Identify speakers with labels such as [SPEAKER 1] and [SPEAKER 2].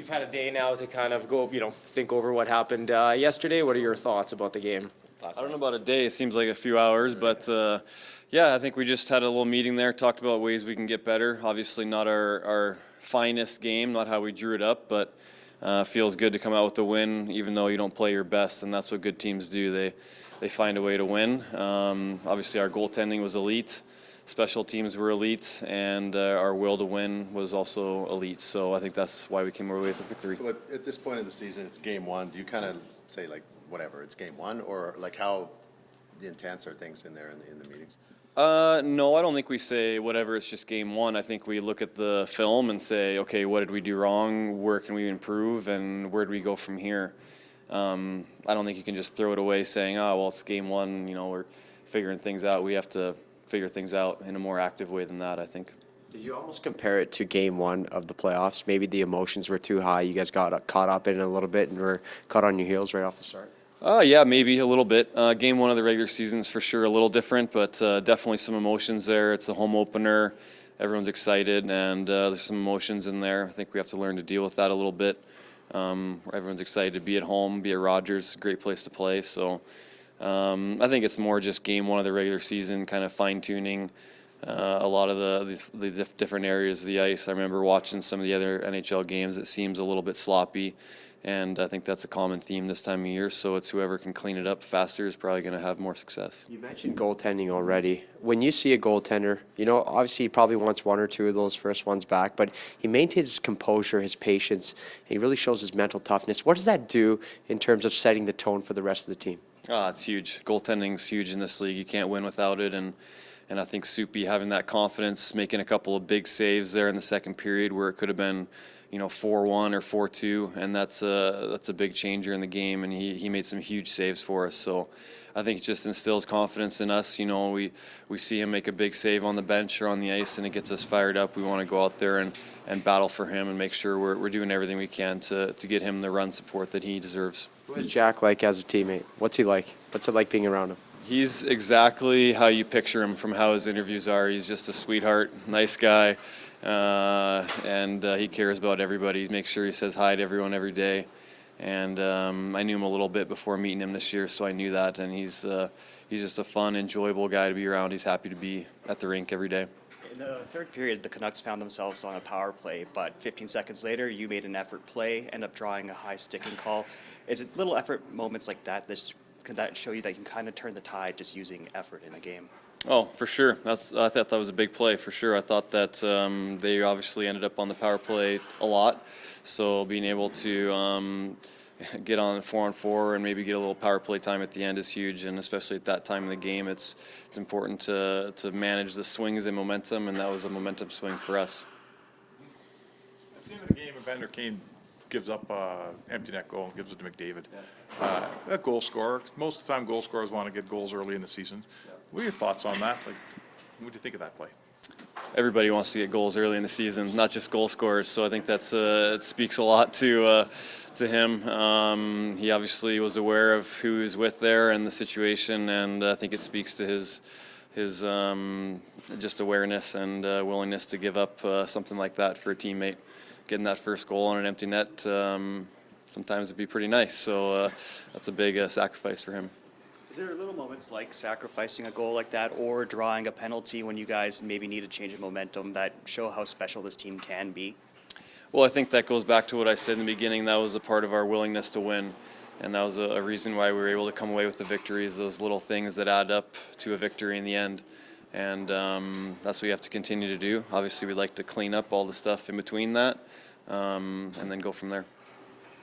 [SPEAKER 1] you've had a day now to kind of go, think over what happened yesterday. What are your thoughts about the game last
[SPEAKER 2] I don't know
[SPEAKER 1] night?
[SPEAKER 2] about a day. It seems like a few hours, but yeah, I think we just had a little meeting there, talked about ways we can get better. Obviously, not our finest game, not how we drew it up, but feels good to come out with a win, even though you don't play your best, and that's what good teams do. They find a way to win. Obviously, our goaltending was elite. Special teams were elite, and our will to win was also elite. So I think that's why we came away with the victory.
[SPEAKER 3] So at this point in the season, it's game one. Do you kind of say, like, whatever, it's game one? Or, like, how intense are things in there in the meetings?
[SPEAKER 2] No, I don't think we say whatever, it's just game one. I think we look at the film and say, okay, what did we do wrong? Where can we improve? And where do we go from here? I don't think you can just throw it away saying, oh, well, it's game one, we're figuring things out. We have to figure things out in a more active way than that, I think.
[SPEAKER 1] Did you almost compare it to game one of the playoffs? Maybe the emotions were too high. You guys got caught up in it a little bit and were caught on your heels right off the start?
[SPEAKER 2] Yeah, maybe a little bit. Game one of the regular season is for sure a little different, but definitely some emotions there. It's a home opener. Everyone's excited, and there's some emotions in there. I think we have to learn to deal with that a little bit. Everyone's excited to be at home, be at Rogers, great place to play. So I think it's more just game one of the regular season, kind of fine-tuning a lot of the different areas of the ice. I remember watching some of the other NHL games. It seems a little bit sloppy, and I think that's a common theme this time of year. So it's whoever can clean it up faster is probably going to have more success.
[SPEAKER 1] You mentioned goaltending already. When you see a goaltender, obviously he probably wants one or two of those first ones back, but he maintains his composure, his patience, and he really shows his mental toughness. What does that do in terms of setting the tone for the rest of the team?
[SPEAKER 2] It's huge. Goaltending's huge in this league. You can't win without it, and I think Soupy having that confidence, making a couple of big saves there in the second period where it could have been, 4-1 or 4-2, and that's a big changer in the game, and he made some huge saves for us. So I think it just instills confidence in us. We see him make a big save on the bench or on the ice, and it gets us fired up. We want to go out there and battle for him and make sure we're doing everything we can to get him the run support that he deserves.
[SPEAKER 1] What is Jack like as a teammate? What's he like? What's it like being around him?
[SPEAKER 2] He's exactly how you picture him from how his interviews are. He's just a sweetheart, nice guy, and he cares about everybody. He makes sure he says hi to everyone every day. And I knew him a little bit before meeting him this year, so I knew that. And he's just a fun, enjoyable guy to be around. He's happy to be at the rink every day.
[SPEAKER 4] In the third period, the Canucks found themselves on a power play, but 15 seconds later, you made an effort play, end up drawing a high sticking call. Is it little effort moments like that can that show you that you can kind of turn the tide just using effort in a game?
[SPEAKER 2] Oh, for sure. I thought that was a big play, for sure. I thought that they obviously ended up on the power play a lot, so being able to get on 4-on-4 and maybe get a little power play time at the end is huge, and especially at that time in the game, it's important to manage the swings and momentum, and that was a momentum swing for us.
[SPEAKER 5] At the end of the game, Evander Kane gives up empty net goal and gives it to McDavid. A goal scorer. Most of the time, goal scorers want to get goals early in the season. What are your thoughts on that? Like, what do you think of that play?
[SPEAKER 2] Everybody wants to get goals early in the season, not just goal scorers. So I think that's it speaks a lot to him. He obviously was aware of who he was with there and the situation, and I think it speaks to his just awareness and willingness to give up something like that for a teammate. Getting that first goal on an empty net, sometimes it'd be pretty nice. So that's a big sacrifice for him.
[SPEAKER 4] Is there little moments like sacrificing a goal like that or drawing a penalty when you guys maybe need a change of momentum that show how special this team can be?
[SPEAKER 2] Well, I think that goes back to what I said in the beginning. That was a part of our willingness to win, and that was a reason why we were able to come away with the victories, those little things that add up to a victory in the end. And that's what we have to continue to do. Obviously, we'd like to clean up all the stuff in between that and then go from there.